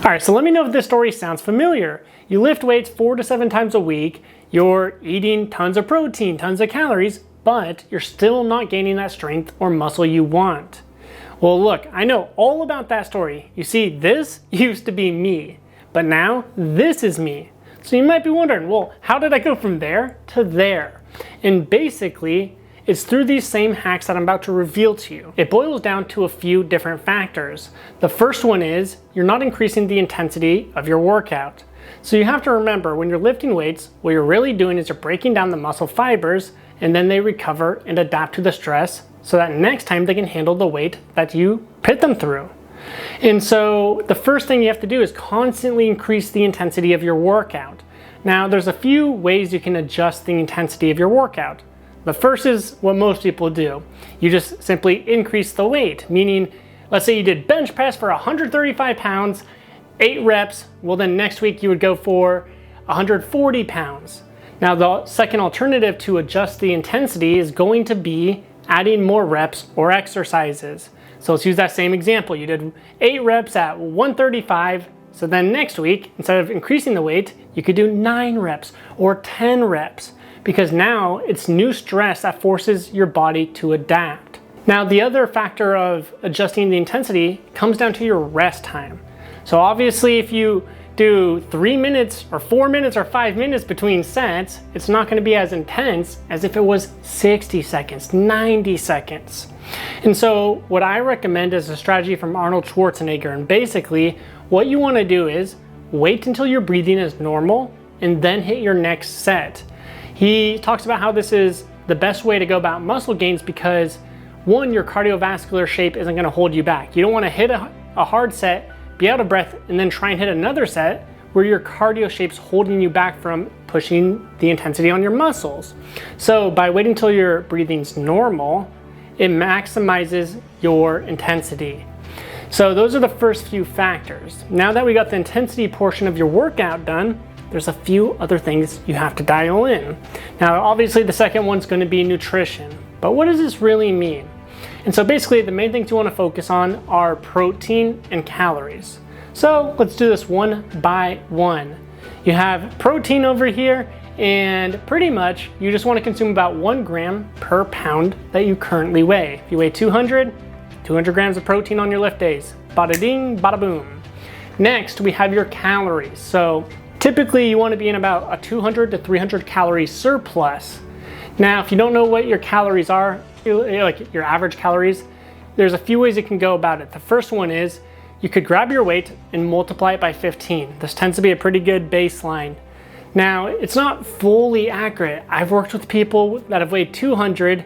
All right, so let me know if this story sounds familiar. You lift weights 4 to 7 times a week, you're eating tons of protein, tons of calories, but you're still not gaining that strength or muscle you want. Well, look, I know all about that story. You see, this used to be me, but now this is me. So you might be wondering, well, how did I go from there to there? And basically, it's through these same hacks that I'm about to reveal to you. It boils down to a few different factors. The first one is you're not increasing the intensity of your workout. So you have to remember, when you're lifting weights, what you're really doing is you're breaking down the muscle fibers, and then they recover and adapt to the stress so that next time they can handle the weight that you put them through. And so the first thing you have to do is constantly increase the intensity of your workout. Now, there's a few ways you can adjust the intensity of your workout. The first is what most people do. You just simply increase the weight, meaning, let's say you did bench press for 135 pounds, 8 reps, well then next week you would go for 140 pounds. Now the second alternative to adjust the intensity is going to be adding more reps or exercises. So let's use that same example. You did 8 reps at 135, so then next week, instead of increasing the weight, you could do 9 reps or 10 reps. Because now it's new stress that forces your body to adapt. Now, the other factor of adjusting the intensity comes down to your rest time. So obviously, if you do 3 minutes or 4 minutes or 5 minutes between sets, it's not going to be as intense as if it was 60 seconds, 90 seconds. And so what I recommend is a strategy from Arnold Schwarzenegger. And basically, what you want to do is wait until your breathing is normal and then hit your next set. He talks about how this is the best way to go about muscle gains because, one, your cardiovascular shape isn't going to hold you back. You don't want to hit a hard set, be out of breath, and then try and hit another set where your cardio shape's holding you back from pushing the intensity on your muscles. So by waiting till your breathing's normal, it maximizes your intensity. So those are the first few factors. Now that we got the intensity portion of your workout done, there's a few other things you have to dial in. Now, obviously the second one's going to be nutrition, but what does this really mean? And so basically the main things you want to focus on are protein and calories. So let's do this one by one. You have protein over here, and pretty much you just want to consume about 1 gram per pound that you currently weigh. If you weigh 200 grams of protein on your lift days. Bada ding, bada boom. Next, we have your calories. So typically, you want to be in about a 200 to 300 calorie surplus. Now, if you don't know what your calories are, like your average calories, there's a few ways you can go about it. The first one is you could grab your weight and multiply it by 15. This tends to be a pretty good baseline. Now, it's not fully accurate. I've worked with people that have weighed 200,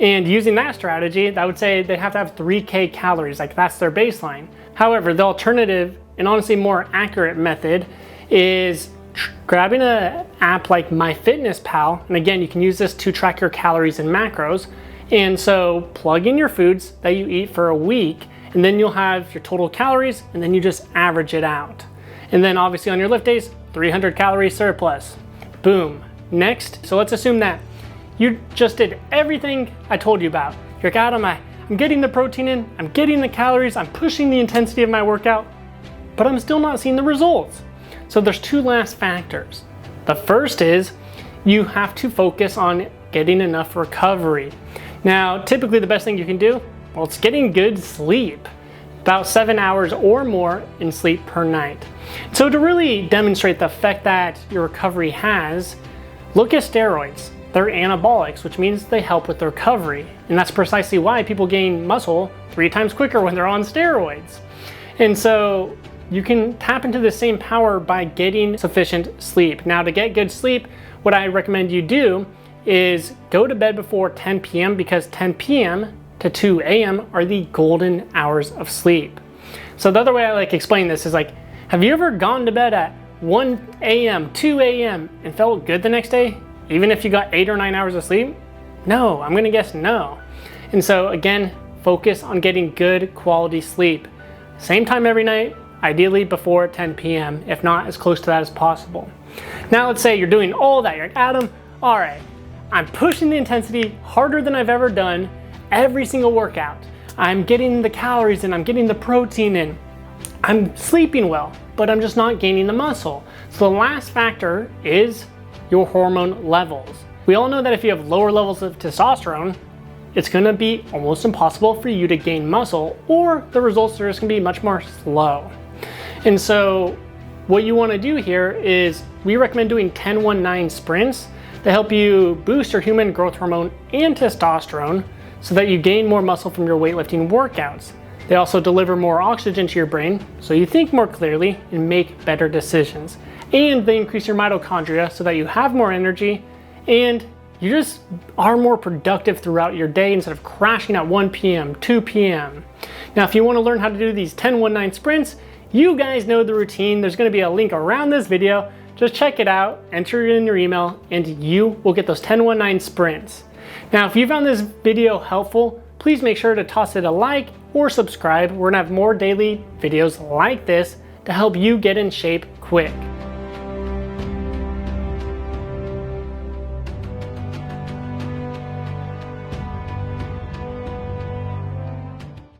and using that strategy, that would say they have to have 3K calories, like that's their baseline. However, the alternative, and honestly more accurate method, is grabbing an app like MyFitnessPal, and again, you can use this to track your calories and macros. And so plug in your foods that you eat for a week, and then you'll have your total calories, and then you just average it out. And then obviously on your lift days, 300 calorie surplus. Boom. Next, so let's assume that you just did everything I told you about. You're like, Adam, I'm getting the protein in, I'm getting the calories, I'm pushing the intensity of my workout, but I'm still not seeing the results. So there's 2 last factors. The first is you have to focus on getting enough recovery. Now, typically the best thing you can do, well, it's getting good sleep, about 7 hours or more in sleep per night. So to really demonstrate the effect that your recovery has, look at steroids. They're anabolics, which means they help with the recovery. And that's precisely why people gain muscle 3 times quicker when they're on steroids. And so you can tap into the same power by getting sufficient sleep. Now, to get good sleep, what I recommend you do is go to bed before 10 p.m. because 10 p.m. to 2 a.m. are the golden hours of sleep. So the other way I explain this is have you ever gone to bed at 1 a.m., 2 a.m. and felt good the next day, even if you got 8 or 9 hours of sleep? No, I'm gonna guess no. And so again, focus on getting good quality sleep. Same time every night, ideally before 10 p.m., if not as close to that as possible. Now let's say you're doing all that. You're like, Adam, all right, I'm pushing the intensity harder than I've ever done every single workout. I'm getting the calories in, I'm getting the protein in, I'm sleeping well. but I'm just not gaining the muscle. So the last factor is your hormone levels. We all know that if you have lower levels of testosterone, it's going to be almost impossible for you to gain muscle, or the results are just going to be much more slow. And so what you want to do here is we recommend doing 10-1-9 sprints to help you boost your human growth hormone and testosterone so that you gain more muscle from your weightlifting workouts. They also deliver more oxygen to your brain so you think more clearly and make better decisions. And they increase your mitochondria so that you have more energy and you just are more productive throughout your day instead of crashing at 1 p.m., 2 p.m. Now, if you want to learn how to do these 10-1-9 sprints, you guys know the routine. There's going to be a link around this video. Just check it out, enter it in your email, and you will get those 10-1-9 sprints. Now, if you found this video helpful, please make sure to toss it a like or subscribe. We're going to have more daily videos like this to help you get in shape quick.